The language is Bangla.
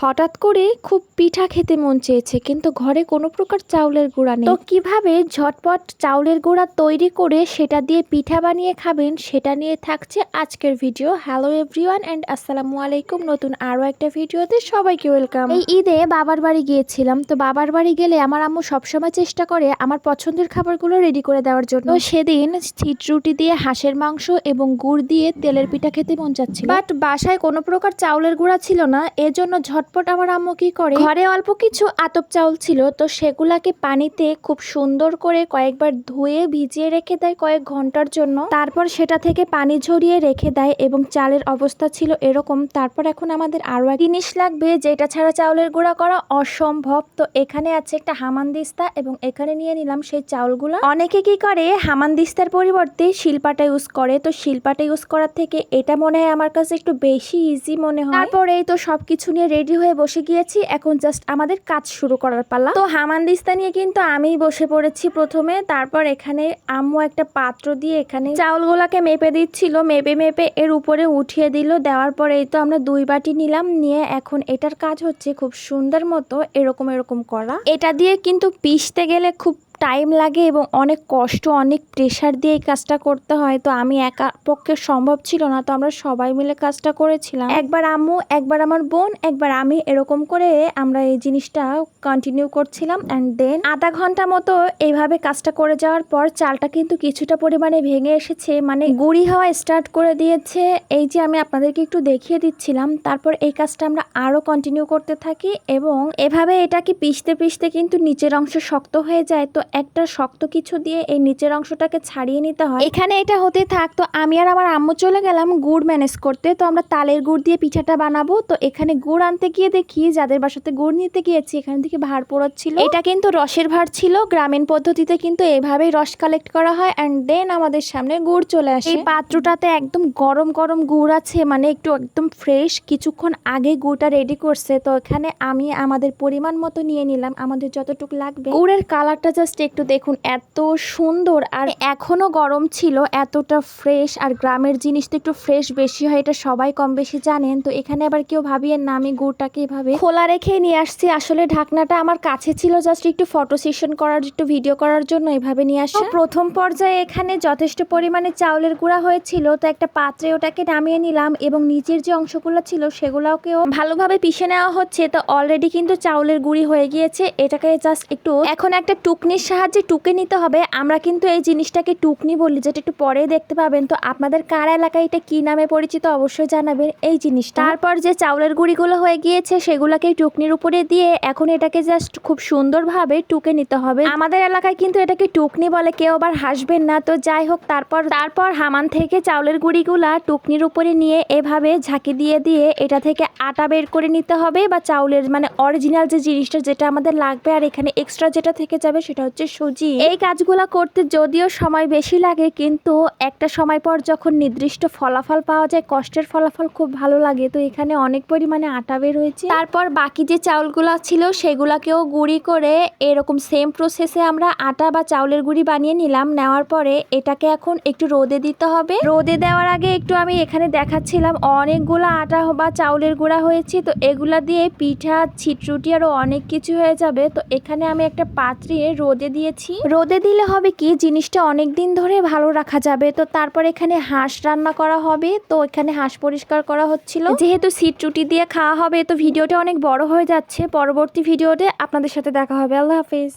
হঠাৎ করে খুব পিঠা খেতে মন চেয়েছে, কিন্তু ঘরে কোনো প্রকার চাউলের গুঁড়া নেই। তো কিভাবে ঝটপট চাউলের গুঁড়া তৈরি করে সেটা দিয়ে পিঠা বানিয়ে খাবেন, সেটা নিয়ে থাকছে আজকের ভিডিও। হ্যালো এভরিওয়ান এন্ড আসসালামু আলাইকুম। নতুন আরো একটা ভিডিওতে সবাইকে ওয়েলকাম। এই ঈদে বাবার বাড়ি গিয়েছিলাম। তো বাবার বাড়ি গেলে আমার আম্মু সবসময় চেষ্টা করে আমার পছন্দের খাবারগুলো রেডি করে দেওয়ার জন্য। তো সেদিন ছিট রুটি দিয়ে হাঁসের মাংস এবং গুড় দিয়ে তেলের পিঠা খেতে মন চাচ্ছিল, বাট বাসায় কোনো প্রকার চাউলের গুঁড়া ছিল না। এজন্য ঝটপট আমার আম্মু কি করে, ঘরে অল্প কিছু আতপ চাউল ছিল, তো সেগুলাকে পানিতে খুব সুন্দর করে কয়েকবার ধুয়ে ভিজিয়ে রেখে দেয় কয়েক ঘন্টার জন্য। তারপর সেটা থেকে পানি ঝরিয়ে রেখে দেয় এবং চালের অবস্থা ছিল এরকম। তারপর এখন আমাদের আরো এক জিনিস লাগবে, যেটা ছাড়া চাউলের গুঁড়া করা অসম্ভব। তো এখানে আছে একটা হামানদিস্তা এবং এখানে নিয়ে নিলাম সেই চাউলগুলো। অনেকে কি করে হামানদিস্তার পরিবর্তে শিলপাটা ইউজ করে, তো শিলপাটা ইউজ করার থেকে এটা মনে হয় আমার কাছে একটু বেশি ইজি মনে হয়। তারপরে তো সবকিছু নিয়ে রেডি হয়ে বসে গিয়েছি, এখন জাস্ট আমাদের কাজ শুরু করার পালা। তো হামানদিস্তা নিয়ে কিন্তু আমি বসে পড়েছি প্রথমে। তারপর এখানে আম্মু একটা পাত্র দিয়ে এখানে চাউলগুলাকে মেপে দিচ্ছিল, মেপে মেপে এর উপরে উঠিয়ে দিল। দেওয়ার পরে এই তো আমরা 2 বাটি নিলাম, নিয়ে এখন এটার কাজ হচ্ছে খুব সুন্দর মতো এরকম করা। এটা দিয়ে কিন্তু পিষতে গেলে খুব টাইম লাগে এবং অনেক কষ্ট, অনেক প্রেশার দিয়ে এই কাজটা করতে হয়। তো আমি একা পক্ষে সম্ভব ছিল না, তো আমরা সবাই মিলে কাজটা করেছিলাম। একবার আম্মু, একবার আমার বোন, একবার আমি, এরকম করে আমরা এই জিনিসটা কন্টিনিউ করছিলাম। অ্যান্ড দেন আধা ঘন্টা মতো এইভাবে কাজটা করে যাওয়ার পর চালটা কিন্তু কিছুটা পরিমাণে ভেঙে এসেছে, মানে গুঁড়ি হওয়া স্টার্ট করে দিয়েছে। এই যে আমি আপনাদেরকে একটু দেখিয়ে দিচ্ছিলাম। তারপর এই কাজটা আমরা আরো কন্টিনিউ করতে থাকি এবং এভাবে এটাকে পিষতে পিষতে কিন্তু নিচের অংশ শক্ত হয়ে যায়। তো একটা শক্ত কিছু দিয়ে এই নিচের অংশটাকে ছাড়িয়ে নিতে হয়। এখানে এটা হতে থাকতো, আমি আর আমার আম্মু চলে গেলাম গুড় ম্যানেজ করতে। তো আমরা তালের গুড় দিয়ে পিঠাটা বানাবো। তো এখানে গুড় আনতে গিয়ে দেখি যাদের বাসাতে গুড় নিতে গিয়েছি এখান থেকে ভাড় পড়াচ্ছিল। এটা কিন্তু রসের ভাড় ছিল। গ্রামীণ পদ্ধতিতে কিন্তু এভাবেই রস কালেক্ট করা হয়। অ্যান্ড দেন আমাদের সামনে গুড় চলে আসে। এই পাত্রটাতে একদম গরম গরম গুড় আছে, মানে একটু একদম ফ্রেশ, কিছুক্ষণ আগে গুড়টা রেডি করছে। তো এখানে আমি আমাদের পরিমাণ মতো নিয়ে নিলাম, আমাদের যতটুকু লাগবে। গুড়ের কালারটা জাস্ট একটু দেখুন, এত সুন্দর আর এখনো গরম ছিল, এতটা ফ্রেশ। আর গ্রামের জিনিস তো একটু ফ্রেশ বেশি হয়, এটা সবাই কম বেশি জানেন। তো এখানে আবার কেউ ভাবিয়েন না আমি গুড়টাকে এভাবে খোলা রেখেই নিয়ে আসছি। আসলে ঢাকনাটা আমার কাছে ছিল, জাস্ট একটু ফটো সেশন করার, একটু ভিডিও করার জন্য এভাবে নিয়ে আসা। প্রথম পর্যায়ে এখানে যথেষ্ট পরিমাণে চাউলের গুঁড়া হয়েছিল, তো একটা পাত্রে ওটাকে নামিয়ে নিলাম এবং নিচের যে অংশগুলো ছিল সেগুলোকেও ভালোভাবে পিষে নেওয়া হচ্ছে। তো অলরেডি কিন্তু চাউলের গুঁড়ি হয়ে গিয়েছে, এটাকে জাস্ট একটু এখন একটা টুকনির সাহায্যে টুকে নিতে হবে। আমরা কিন্তু এই জিনিসটাকে টুকনি বলি, যেটা একটু পরে দেখতে পাবেন। তো আপনাদের কার এলাকায় এটা কি নামে পরিচিত অবশ্যই জানাবেন এই জিনিসটা। তারপর যে চাউলের গুঁড়িগুলো হয়ে গিয়েছে সেগুলোকে টুকনির উপরে দিয়ে এখন এটাকে জাস্ট খুব সুন্দরভাবে টুকে নিতে হবে। আমাদের এলাকায় কিন্তু এটাকে টুকনি বলে, কেউ আবার হাসবেন না। তো যাই হোক, তারপর হামান থেকে চাউলের গুঁড়িগুলা টুকনির উপরে নিয়ে এভাবে ঝাঁকি দিয়ে দিয়ে এটা থেকে আটা বের করে নিতে হবে, বা চাউলের মানে অরিজিনাল যে জিনিসটা যেটা আমাদের লাগবে। আর এখানে এক্সট্রা যেটা থেকে যাবে সেটা হচ্ছে সুজি। এই কাজগুলো করতে যদিও সময় বেশি লাগে, কিন্তু একটা সময় পর যখন নির্দিষ্ট ফলাফল পাওয়া যায়, কষ্টের ফলাফল খুব ভালো লাগে। তো এখানে অনেক পরিমাণে আটা বের হয়েছে। তারপর বাকি যে চাউলগুলো ছিল সেগুলাকেও গুঁড়ি করে এরকম সেম প্রসেসে আমরা আটা বা চাউলের গুঁড়ি বানিয়ে নিলাম। নেওয়ার পরে এটাকে এখন একটু রোদে দিতে হবে। রোদে দেওয়ার আগে একটু আমি এখানে দেখাচ্ছিলাম অনেকগুলো আটা বা চাউলের গুঁড়া হয়েছে। তো এগুলা দিয়ে পিঠা, ছিটরুটি আরো অনেক কিছু হয়ে যাবে। তো এখানে আমি একটা পাত্রে রোদে দিয়েছি। রোদে দিলে হবে কি, জিনিসটা অনেক দিন ধরে ভালো রাখা যাবে। তো তারপর এখানে হাঁস রান্না করা হবে। তো এখানে হাঁস পরিষ্কার করা হচ্ছিল, যেহেতু ছিটরুটি দিয়ে খাওয়া হবে। তো ভিডিওটা অনেক বড় হয়ে যাচ্ছে, পরবর্তী ভিডিওতে আপনাদের সাথে দেখা হবে। আল্লাহ হাফেজ।